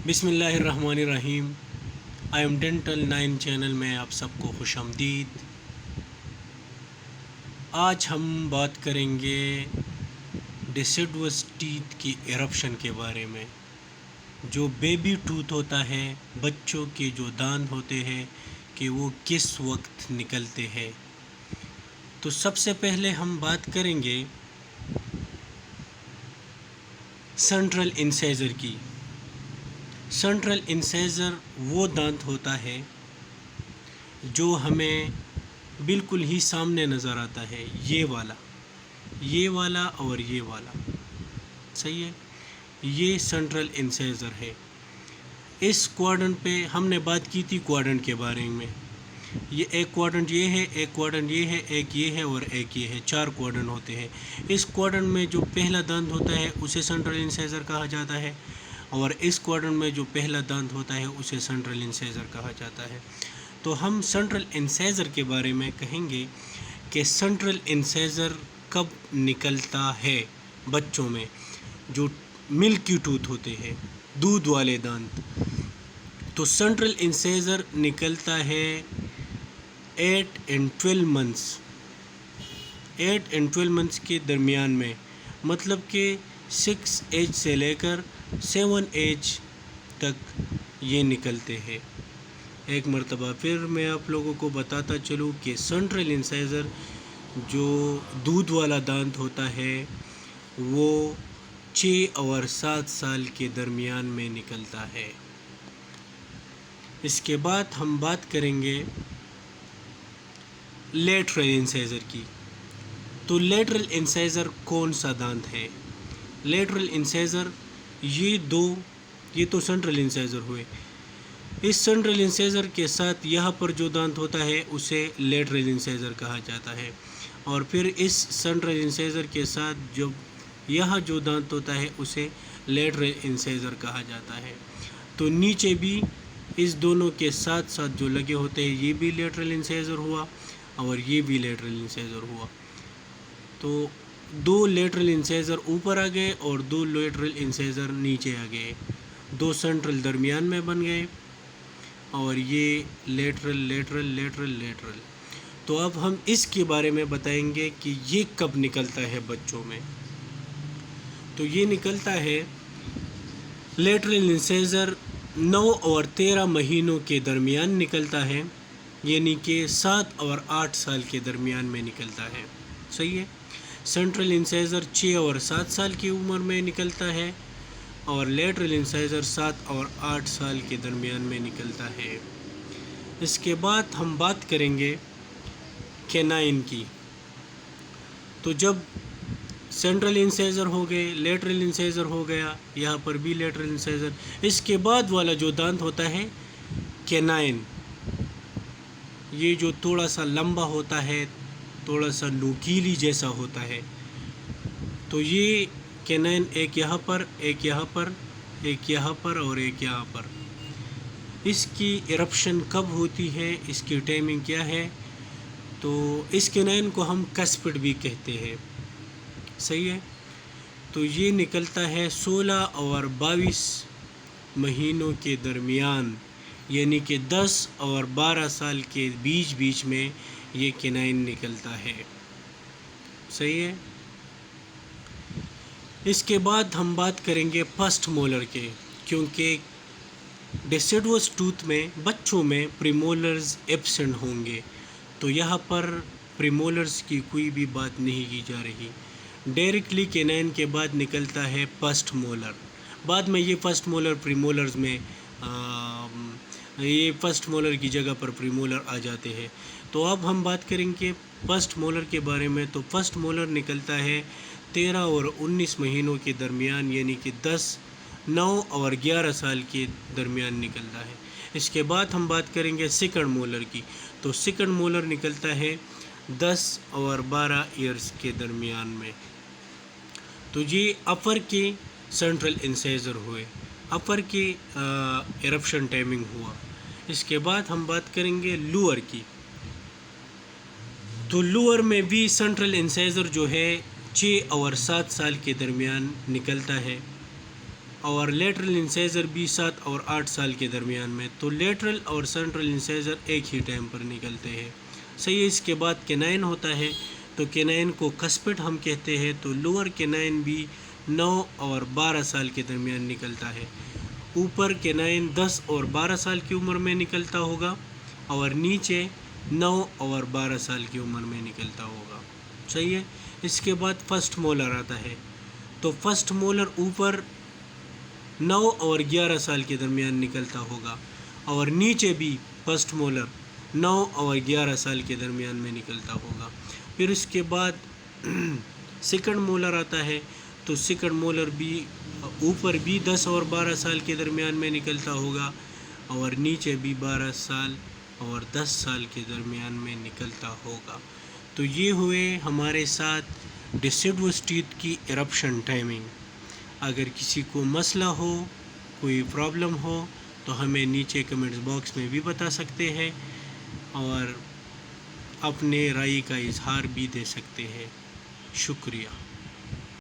بسم اللہ الرحمن الرحیم۔ آئی ایم ڈینٹل 9 چینل میں آپ سب کو خوش آمدید۔ آج ہم بات کریں گے ڈیسیڈوس ٹیتھ کی ایرپشن کے بارے میں۔ جو بیبی ٹوتھ ہوتا ہے، بچوں کے جو دانت ہوتے ہیں کہ وہ کس وقت نکلتے ہیں۔ تو سب سے پہلے ہم بات کریں گے سینٹرل انسیزر کی۔ سینٹرل انسیزر وہ دانت ہوتا ہے جو ہمیں بالکل ہی سامنے نظر آتا ہے، یہ والا اور یہ والا، صحیح ہے۔ یہ سینٹرل انسیزر ہے۔ اس کوارڈنٹ پہ ہم نے بات کی تھی کوارڈنٹ کے بارے میں۔ یہ ایک کوارڈنٹ یہ ہے، ایک کوارڈنٹ یہ ہے، ایک یہ ہے اور ایک یہ ہے، 4 کوارڈنٹ ہوتے ہیں۔ اس کوارڈنٹ میں جو پہلا دانت ہوتا ہے اسے سینٹرل انسیزر کہا جاتا ہے، اور اس کوارڈنٹ میں جو پہلا دانت ہوتا ہے اسے سینٹرل انسیزر کہا جاتا ہے۔ تو ہم سینٹرل انسیزر کے بارے میں کہیں گے کہ سینٹرل انسیزر کب نکلتا ہے بچوں میں، جو ملکی ٹوتھ ہوتے ہیں، دودھ والے دانت۔ تو سینٹرل انسیزر نکلتا ہے 8 and 12 months 8 and 12 months کے درمیان میں، مطلب کہ 6 ایج سے لے کر 7 ایج تک یہ نکلتے ہیں۔ ایک مرتبہ پھر میں آپ لوگوں کو بتاتا چلوں کہ سینٹرل انسیزر جو دودھ والا دانت ہوتا ہے وہ 6 اور 7 سال کے درمیان میں نکلتا ہے۔ اس کے بعد ہم بات کریں گے لیٹرل انسیزر کی۔ تو لیٹرل انسیزر کون سا دانت ہے؟ لیٹرل انسیزر یہ تو سینٹرل انسیزر ہوئے۔ اس سینٹرل انسیزر کے ساتھ یہاں پر جو دانت ہوتا ہے اسے لیٹرل انسیزر کہا جاتا ہے، اور پھر اس سینٹرل انسیزر کے ساتھ یہاں جو دانت ہوتا ہے اسے لیٹرل انسیزر کہا جاتا ہے۔ تو نیچے بھی اس دونوں کے ساتھ ساتھ جو لگے ہوتے ہیں یہ بھی لیٹرل انسیزر ہوا اور یہ بھی لیٹرل انسیزر ہوا۔ تو 2 لیٹرل انسیزر اوپر آ گئے اور 2 لیٹرل انسیزر نیچے آ گئے، 2 سینٹرل درمیان میں بن گئے، اور یہ لیٹرل لیٹرل لیٹرل لیٹرل۔ تو اب ہم اس کے بارے میں بتائیں گے کہ یہ کب نکلتا ہے بچوں میں۔ تو یہ نکلتا ہے لیٹرل انسیزر 9 اور 13 مہینوں کے درمیان نکلتا ہے، یعنی کہ 7 اور 8 سال کے درمیان میں نکلتا ہے، صحیح ہے۔ سینٹرل انسیزر 6 اور 7 سال کی عمر میں نکلتا ہے، اور لیٹرل انسیزر 7 اور 8 سال کے درمیان میں نکلتا ہے۔ اس کے بعد ہم بات کریں گے کینائن کی۔ تو جب سینٹرل انسیزر ہو گئے، لیٹرل انسیزر ہو گیا، یہاں پر بھی لیٹرل انسیزر، اس کے بعد والا جو دانت ہوتا ہے کینائن، یہ جو تھوڑا سا لمبا ہوتا ہے، تھوڑا سا نوکیلی جیسا ہوتا ہے، تو یہ کینائن ایک یہاں پر، ایک یہاں پر، ایک یہاں پر اور ایک یہاں پر۔ اس کی ایرپشن کب ہوتی ہے، اس کی ٹائمنگ کیا ہے؟ تو اس کینائن کو ہم کسپڈ بھی کہتے ہیں، صحیح ہے۔ تو یہ نکلتا ہے 16 اور 22 مہینوں کے درمیان، یعنی کہ 10 اور 12 سال کے بیچ میں یہ کینائن نکلتا ہے، صحیح ہے۔ اس کے بعد ہم بات کریں گے فرسٹ مولر کے، کیونکہ ڈیسیڈوس ٹوتھ میں بچوں میں پریمولرز ایبسنٹ ہوں گے، تو یہاں پر پریمولرز کی کوئی بھی بات نہیں کی جا رہی۔ ڈائریکٹلی کینائن کے بعد نکلتا ہے فرسٹ مولر، بعد میں یہ فرسٹ مولر پریمولرز میں یہ فرسٹ مولر کی جگہ پر پریمولر آ جاتے ہیں۔ تو اب ہم بات کریں گے فرسٹ مولر کے بارے میں۔ تو فرسٹ مولر نکلتا ہے 13 اور 19 مہینوں کے درمیان، یعنی کہ 10، 9 اور 11 سال کے درمیان نکلتا ہے۔ اس کے بعد ہم بات کریں گے سیکنڈ مولر کی۔ تو سیکنڈ مولر نکلتا ہے 10 اور 12 ایئرس کے درمیان میں۔ تو یہ اپر کے سینٹرل انسیزر ہوئے، اپر کی ایرپشن ٹائمنگ ہوا۔ اس کے بعد ہم بات کریں گے لوور کی۔ تو لوور میں بھی سینٹرل انسیزر جو ہے 6 اور 7 سال کے درمیان نکلتا ہے، اور لیٹرل انسائزر بھی 7 اور 8 سال کے درمیان میں. تو لیٹرل اور سینٹرل انسائزر ایک ہی ٹائم پر نکلتے ہیں. صحیح ہے. اس کے بعد کینائن ہوتا ہے. تو کینائن کو کسپٹ ہم کہتے ہیں. تو لوور کینائن بھی 9 اور 12 سال کے درمیان نکلتا ہے. اوپر کینائن 10 اور 12 سال کی عمر میں نکلتا ہوگا اور نیچے 9 اور 12 سال کی عمر میں نکلتا ہوگا. صحیح ہے. اس کے بعد فرسٹ مولر آتا ہے. تو فرسٹ مولر اوپر 9 اور 11 سال کے درمیان نکلتا ہوگا اور نیچے بھی فرسٹ مولر 9 اور 11 سال کے درمیان میں نکلتا ہوگا. پھر اس کے بعد سیکنڈ مولر آتا ہے. تو سیکنڈ مولر بھی اوپر بھی 10 اور 12 سال کے درمیان میں نکلتا ہوگا اور نیچے بھی 12 سال اور 10 سال کے درمیان میں نکلتا ہوگا. تو یہ ہوئے ہمارے ساتھ ڈیسیڈوس ٹیتھ کی ایرپشن ٹائمنگ. اگر کسی کو مسئلہ ہو، کوئی پرابلم ہو تو ہمیں نیچے کمنٹس باکس میں بھی بتا سکتے ہیں اور اپنے رائے کا اظہار بھی دے سکتے ہیں. شکریہ.